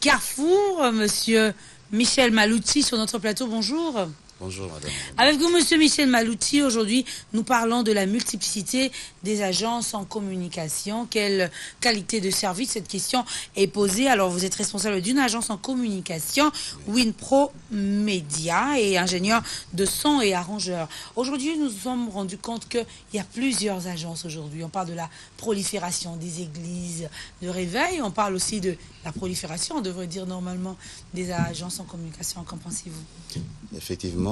Carrefour, monsieur Michel Malouti sur notre plateau. Bonjour. Bonjour madame. Avec vous, monsieur Michel Malouti, aujourd'hui, nous parlons de la multiplicité des agences en communication. Quelle qualité de service? Cette question est posée. Alors, vous êtes responsable d'une agence en communication, Winpro Media, et ingénieur de son et arrangeur. Aujourd'hui, nous nous sommes rendus compte qu'il y a plusieurs agences aujourd'hui. On parle de la prolifération des églises de réveil. On parle aussi de la prolifération, on devrait dire normalement, des agences en communication. Qu'en pensez-vous? Effectivement,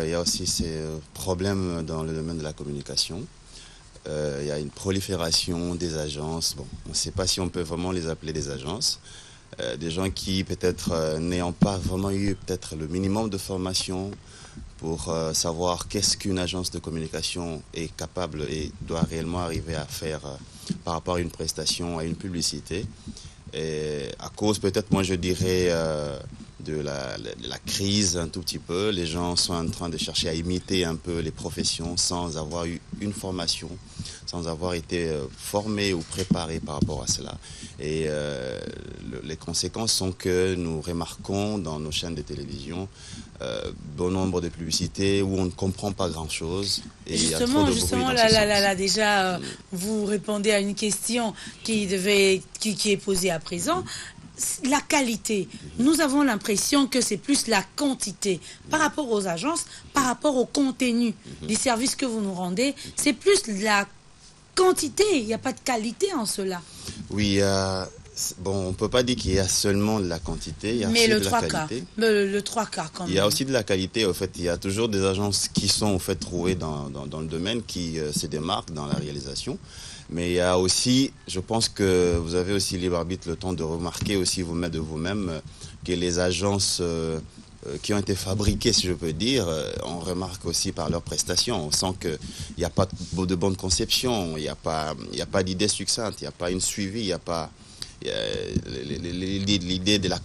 il y a aussi ces problèmes dans le domaine de la communication. Il y a une prolifération des agences. Bon, on ne sait pas si on peut vraiment les appeler des agences. Des gens qui, peut-être, n'ayant pas vraiment eu peut-être le minimum de formation pour savoir qu'est-ce qu'une agence de communication est capable et doit réellement arriver à faire par rapport à une prestation, à une publicité. Et à cause, peut-être, moi je dirais, de la crise un tout petit peu, les gens sont en train de chercher à imiter un peu les professions sans avoir eu une formation, sans avoir été formés ou préparés par rapport à cela. Et les conséquences sont que nous remarquons dans nos chaînes de télévision bon nombre de publicités où on ne comprend pas grand-chose. Justement, là, déjà, vous répondez à une question qui est posée à présent. La qualité, nous avons l'impression que c'est plus la quantité par rapport aux agences, par rapport au contenu des services que vous nous rendez, c'est plus la quantité, il n'y a pas de qualité en cela. Oui, bon, on ne peut pas dire qu'il y a seulement de la quantité, il y a mais aussi le de la qualité. Le trois quarts quand même. Il y a aussi de la qualité, au fait, il y a toujours des agences qui sont au fait trouvées dans le domaine, qui se démarquent dans la réalisation. Mais il y a aussi, je pense que vous avez aussi libre arbitre, le temps de remarquer aussi vous-même de vous-même que les agences qui ont été fabriquées, si je peux dire, on remarque aussi par leurs prestations. On sent qu'il n'y a pas de bonne conception, il n'y a pas d'idée succincte, il n'y a pas une suivi, il n'y a pas... L'idée de la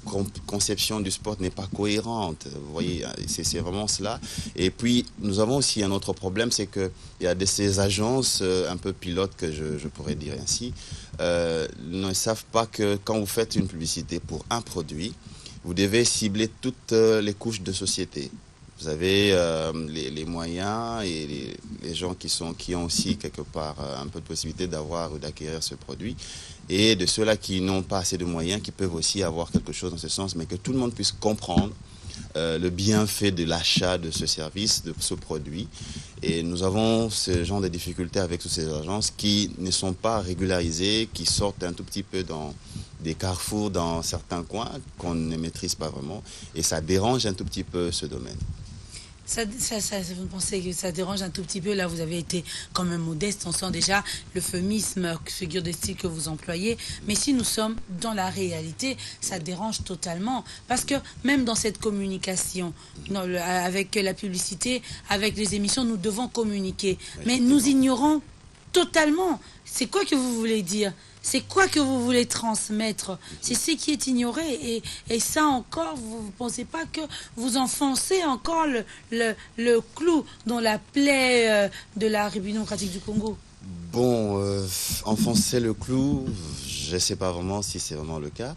conception du sport n'est pas cohérente. Vous voyez, c'est vraiment cela. Et puis, nous avons aussi un autre problème, c'est qu'il y a de ces agences un peu pilotes, que je pourrais dire ainsi, ne savent pas que quand vous faites une publicité pour un produit, vous devez cibler toutes les couches de société. Vous avez les moyens et les gens qui ont aussi quelque part un peu de possibilité d'acquérir ce produit, et de ceux-là qui n'ont pas assez de moyens, qui peuvent aussi avoir quelque chose dans ce sens, mais que tout le monde puisse comprendre le bienfait de l'achat de ce service, de ce produit. Et nous avons ce genre de difficultés avec toutes ces agences qui ne sont pas régularisées, qui sortent un tout petit peu dans des carrefours dans certains coins qu'on ne maîtrise pas vraiment, et ça dérange un tout petit peu ce domaine. Vous pensez que ça dérange un tout petit peu? Là, vous avez été quand même modeste. On sent déjà l'euphémisme, figure de style que vous employez. Mais si nous sommes dans la réalité, ça dérange totalement. Parce que même dans cette communication, avec la publicité, avec les émissions, nous devons communiquer. Mais nous ignorons totalement. C'est quoi que vous voulez dire? C'est quoi que vous voulez transmettre? C'est ce qui est ignoré. Et ça encore, vous ne pensez pas que vous enfoncez encore le clou dans la plaie de la République démocratique du Congo? Bon, enfoncer le clou, je ne sais pas vraiment si c'est vraiment le cas.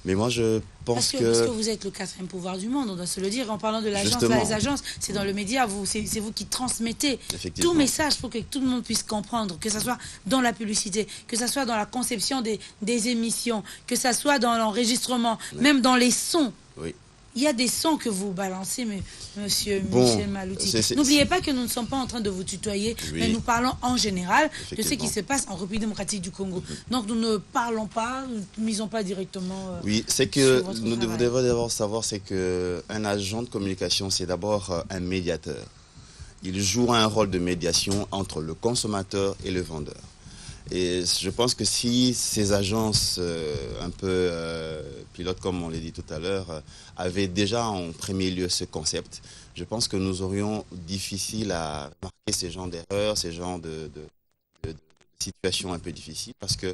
Mais moi, je pense parce que vous êtes le quatrième pouvoir du monde, on doit se le dire. En parlant de l'agence, les agences, c'est dans le média, c'est vous qui transmettez tout message pour que tout le monde puisse comprendre, que ce soit dans la publicité, que ce soit dans la conception des émissions, que ce soit dans l'enregistrement, même dans les sons. Oui. Il y a des sons que vous balancez, monsieur Michel Malouti. N'oubliez pas que nous ne sommes pas en train de vous tutoyer, mais nous parlons en général de ce qui se passe en République démocratique du Congo. Donc nous ne parlons pas, nous ne misons pas directement. Oui, c'est que nous devons d'abord savoir, c'est qu'un agent de communication, c'est d'abord un médiateur. Il joue un rôle de médiation entre le consommateur et le vendeur. Et je pense que si ces agences un peu pilotes, comme on l'a dit tout à l'heure, avaient déjà en premier lieu ce concept, je pense que nous aurions difficile à marquer ces genres d'erreurs, ces genres de situations un peu difficiles, parce que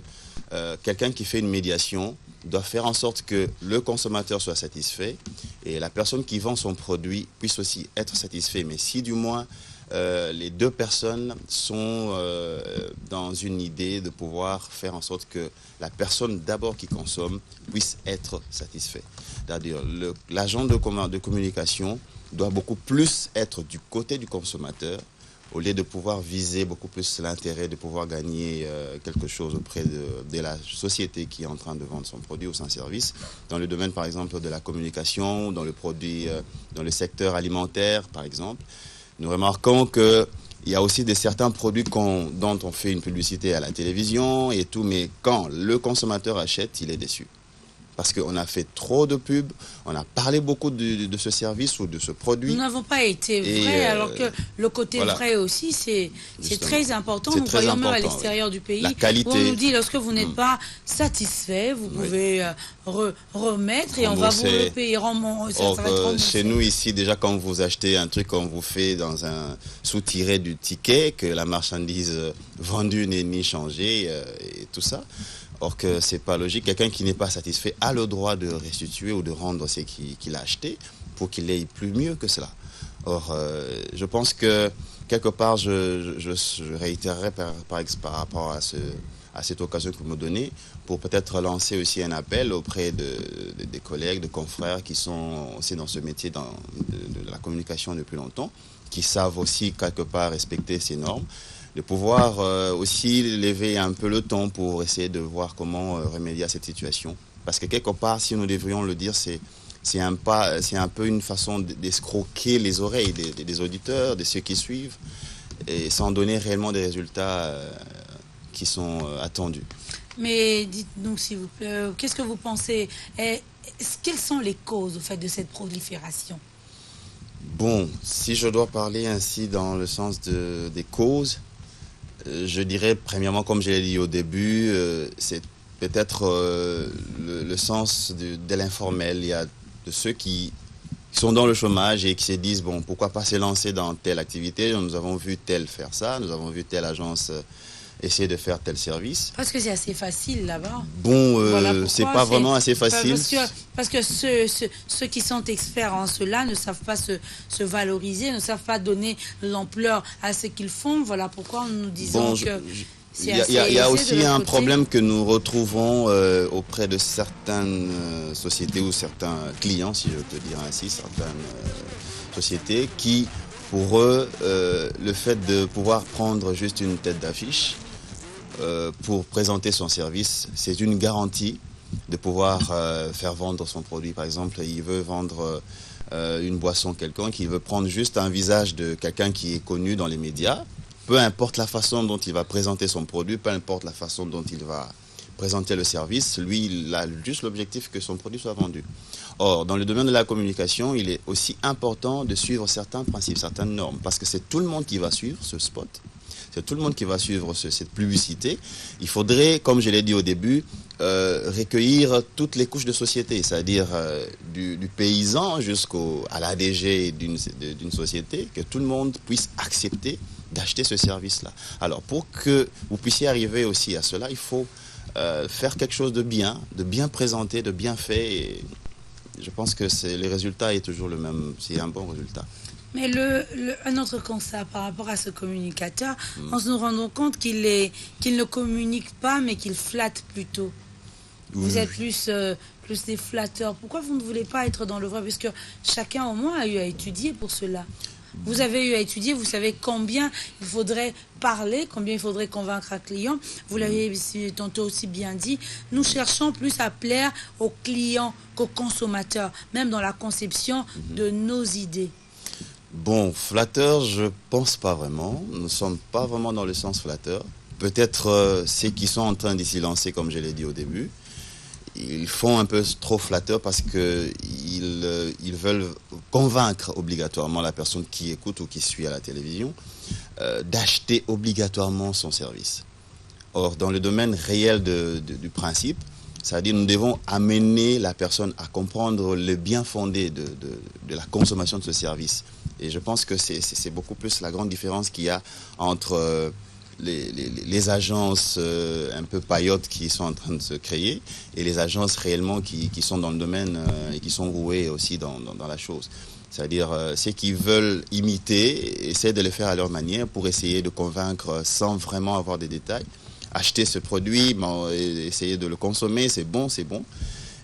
quelqu'un qui fait une médiation doit faire en sorte que le consommateur soit satisfait et la personne qui vend son produit puisse aussi être satisfait. Mais si du moins les deux personnes sont dans une idée de pouvoir faire en sorte que la personne d'abord qui consomme puisse être satisfait. C'est-à-dire l'agent de communication doit beaucoup plus être du côté du consommateur au lieu de pouvoir viser beaucoup plus l'intérêt de pouvoir gagner quelque chose auprès de la société qui est en train de vendre son produit ou son service. Dans le domaine, par exemple, de la communication, dans le secteur alimentaire, par exemple, nous remarquons qu'il y a aussi certains produits dont on fait une publicité à la télévision et tout, mais quand le consommateur achète, il est déçu. Parce qu'on a fait trop de pubs, on a parlé beaucoup de ce service ou de ce produit. Nous n'avons pas été vrais, alors que le côté vrai aussi, c'est très important. Nous voyons même à l'extérieur du pays, la qualité, où on nous dit, lorsque vous n'êtes pas satisfait, vous pouvez remettre et on va vous le payer. Chez nous ici, déjà quand vous achetez un truc, on vous fait dans un sous-tiré du ticket que la marchandise vendue n'est ni changée et tout ça. Or que c'est pas logique. Quelqu'un qui n'est pas satisfait a le droit de restituer ou de rendre ce qu'il a acheté pour qu'il ait plus mieux que cela. Or, je pense que quelque part, je réitérerai par rapport à cette occasion que vous me donnez pour peut-être lancer aussi un appel auprès des collègues, de confrères qui sont aussi dans ce métier de la communication depuis longtemps, qui savent aussi quelque part respecter ces normes, de pouvoir aussi lever un peu le ton pour essayer de voir comment remédier à cette situation. Parce que quelque part, si nous devrions le dire, c'est un peu une façon d'escroquer les oreilles des auditeurs, de ceux qui suivent, et sans donner réellement des résultats qui sont attendus. Mais dites-nous, s'il vous plaît, qu'est-ce que vous pensez? Quelles sont les causes au fait de cette prolifération? Bon, si je dois parler ainsi dans le sens des causes, je dirais, premièrement, comme je l'ai dit au début, c'est peut-être le sens de l'informel. Il y a de ceux qui sont dans le chômage et qui se disent, bon, pourquoi pas se lancer dans telle activité? Nous avons vu tel faire ça, nous avons vu telle agence essayer de faire tel service. Parce que c'est assez facile là-bas. Bon, c'est pas vraiment assez facile. Parce que ceux qui sont experts en cela ne savent pas se valoriser, ne savent pas donner l'ampleur à ce qu'ils font. Voilà pourquoi nous disons que... Il y a aussi un problème que nous retrouvons auprès de certaines sociétés ou certains clients, si je peux dire ainsi, certaines sociétés qui, pour eux, le fait de pouvoir prendre juste une tête d'affiche pour présenter son service, c'est une garantie de pouvoir faire vendre son produit. Par exemple, il veut vendre une boisson quelconque, il veut prendre juste un visage de quelqu'un qui est connu dans les médias. Peu importe la façon dont il va présenter son produit, peu importe la façon dont il va présenter le service, lui, il a juste l'objectif que son produit soit vendu. Or, dans le domaine de la communication, il est aussi important de suivre certains principes, certaines normes, parce que c'est tout le monde qui va suivre ce spot, c'est tout le monde qui va suivre cette publicité. Il faudrait, comme je l'ai dit au début, recueillir toutes les couches de société, c'est-à-dire du paysan jusqu'à l'ADG d'une société, que tout le monde puisse accepter d'acheter ce service-là. Alors, pour que vous puissiez arriver aussi à cela, il faut faire quelque chose de bien présenté, de bien fait. Et je pense que le résultat est toujours le même. C'est un bon résultat. Mais un autre constat par rapport à ce communicateur, on se nous rend compte qu'il ne communique pas, mais qu'il flatte plutôt. Vous êtes plus des flatteurs. Pourquoi vous ne voulez pas être dans le vrai? Parce que chacun au moins a eu à étudier pour cela. Vous avez eu à étudier, vous savez combien il faudrait parler, combien il faudrait convaincre un client. Vous l'avez tantôt aussi bien dit, nous cherchons plus à plaire aux clients qu'aux consommateurs, même dans la conception de nos idées. Bon, flatteur, je pense pas vraiment. Nous ne sommes pas vraiment dans le sens flatteur. Peut-être ceux qui sont en train de s'y lancer, comme je l'ai dit au début, ils font un peu trop flatteur parce qu'ils veulent convaincre obligatoirement la personne qui écoute ou qui suit à la télévision d'acheter obligatoirement son service. Or, dans le domaine réel du principe, c'est-à-dire nous devons amener la personne à comprendre le bien fondé de la consommation de ce service. Et je pense que c'est beaucoup plus la grande différence qu'il y a entre les agences un peu paillotes qui sont en train de se créer et les agences réellement qui sont dans le domaine et qui sont rouées aussi dans la chose. C'est-à-dire ceux qui veulent imiter, essaient de le faire à leur manière pour essayer de convaincre sans vraiment avoir des détails. Acheter ce produit, essayer de le consommer, c'est bon.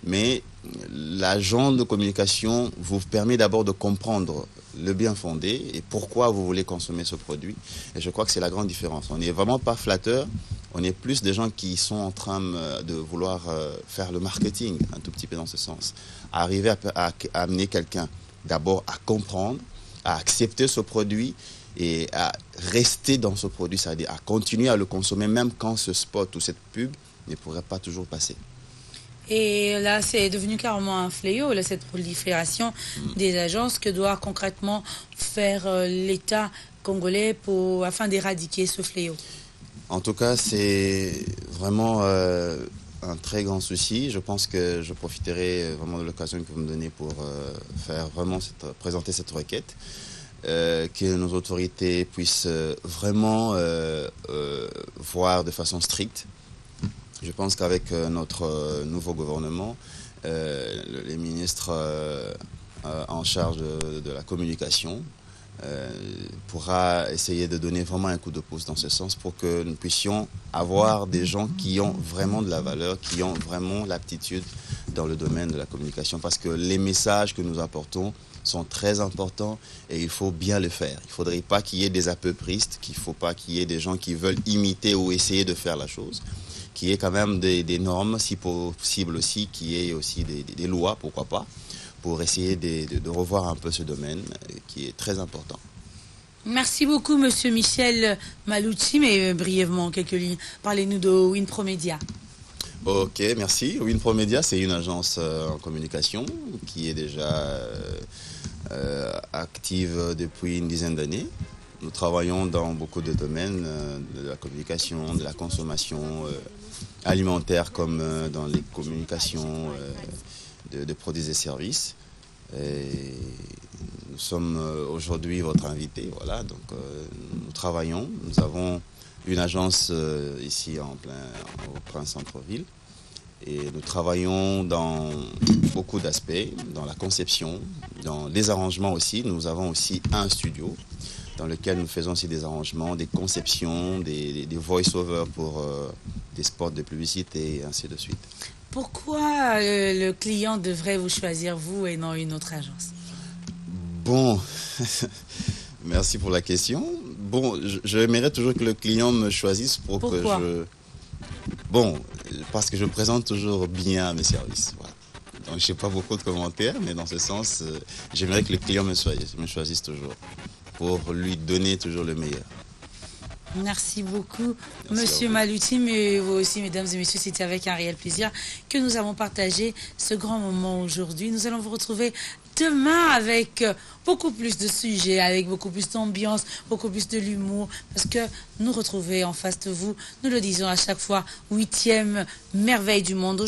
Mais l'agent de communication vous permet d'abord de comprendre le bien fondé et pourquoi vous voulez consommer ce produit. Et je crois que c'est la grande différence. On n'est vraiment pas flatteur, on est plus des gens qui sont en train de vouloir faire le marketing, un tout petit peu dans ce sens. Arriver à amener quelqu'un d'abord à comprendre, à accepter ce produit et à rester dans ce produit, c'est-à-dire à continuer à le consommer même quand ce spot ou cette pub ne pourrait pas toujours passer. Et là, c'est devenu carrément un fléau, là, cette prolifération des agences. Que doit concrètement faire l'État congolais afin d'éradiquer ce fléau? En tout cas, c'est vraiment un très grand souci. Je pense que je profiterai vraiment de l'occasion que vous me donnez pour faire vraiment présenter cette requête. Que nos autorités puissent vraiment voir de façon stricte. Je pense qu'avec notre nouveau gouvernement, les ministres en charge de la communication pourra essayer de donner vraiment un coup de pouce dans ce sens pour que nous puissions avoir des gens qui ont vraiment de la valeur, qui ont vraiment l'aptitude dans le domaine de la communication. Parce que les messages que nous apportons sont très importants et il faut bien le faire. Il ne faudrait pas qu'il y ait des apeuristes, qu'il ne faut pas qu'il y ait des gens qui veulent imiter ou essayer de faire la chose. Qu'il y ait quand même des normes, si possible aussi, qu'il y ait aussi des lois, pourquoi pas, pour essayer de revoir un peu ce domaine qui est très important. Merci beaucoup, Monsieur Michel Malouchi, mais brièvement, quelques lignes. Parlez-nous de WinProMedia. Ok, merci. WinProMedia, c'est une agence en communication qui est déjà active depuis une dizaine d'années. Nous travaillons dans beaucoup de domaines, de la communication, de la consommation alimentaire comme dans les communications de produits et services. Et nous sommes aujourd'hui votre invité, voilà, donc nous travaillons. Nous avons une agence ici au Prince Centre-Ville et nous travaillons dans beaucoup d'aspects, dans la conception, dans les arrangements aussi. Nous avons aussi un studio dans lequel nous faisons aussi des arrangements, des conceptions, des voice-over pour des spots de publicité et ainsi de suite. Pourquoi le client devrait vous choisir, vous, et non une autre agence? Bon, merci pour la question. Bon, j'aimerais toujours que le client me choisisse pour Pourquoi? que je... Bon, parce que je présente toujours bien mes services. Voilà. Donc, je n'ai pas beaucoup de commentaires, mais dans ce sens, j'aimerais que le client me choisisse toujours pour lui donner toujours le meilleur. Merci beaucoup, Merci Monsieur Malouchi, mais vous aussi, mesdames et messieurs, c'était avec un réel plaisir que nous avons partagé ce grand moment aujourd'hui. Nous allons vous retrouver demain avec beaucoup plus de sujets, avec beaucoup plus d'ambiance, beaucoup plus de l'humour, parce que nous retrouver en face de vous, nous le disons à chaque fois, 8e merveille du monde.